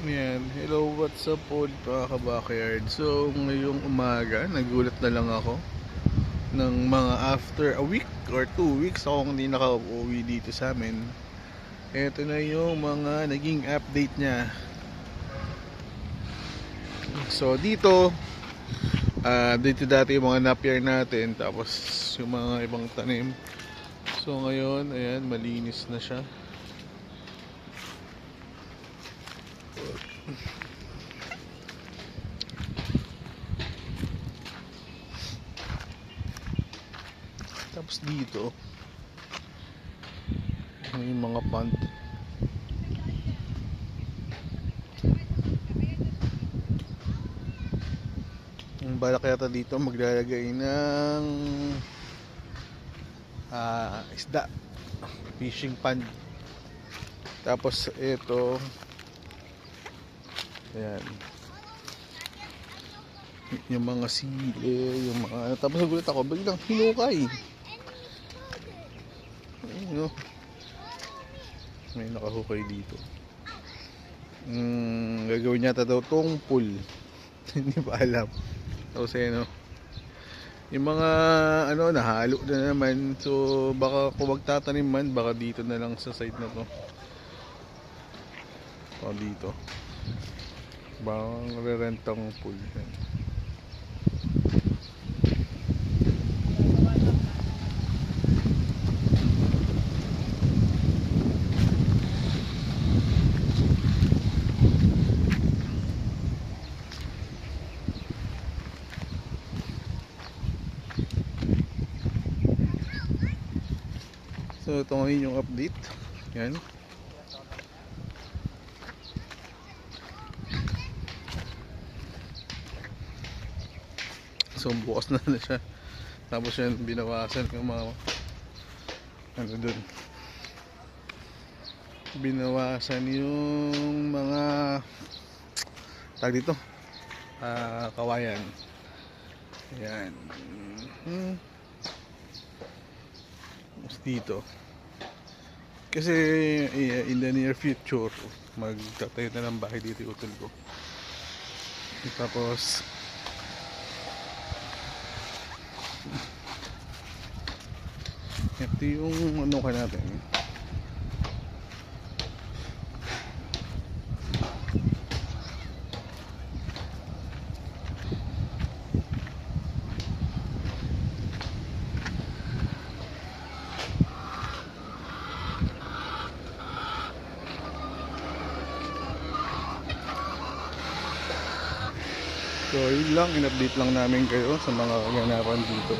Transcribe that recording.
Yan, hello, what's up po mga ka-backyard. So ngayong umaga, nagulat na lang ako ng mga after a week or 2 weeks akong hindi nakauwi dito sa amin. Ito na yung mga naging update niya. So dito dati yung mga napier natin, tapos yung mga ibang tanim. So ngayon, ayan, malinis na siya. Tapos dito may mga pond. Ang balak yata dito maglalagay ng isda, fishing pond. Tapos ito, ayan, yung mga sili, yung mga, tapos nagulat ako, biglang hinukay. Ayun, no? May nakahukay dito. Gagawin yata daw tong pool. Hindi pa alam. Tapos no, yung mga nahalo na naman. So baka kung magtatanim man, baka dito na lang sa side na to. O dito, baka re-rentang pool. So ito ngayon yung update. Yan. So bukas na siya. Tapos yan, binawasan yung mga dun. Binawasan yung mga tag dito. Kawayan. Ayan. Tapos dito. Kasi in the near future, magtatayo na ng bahay dito yung utol ko. Tapos ito yung ka natin. So yun lang, in-update lang namin kayo sa mga kaganapan dito.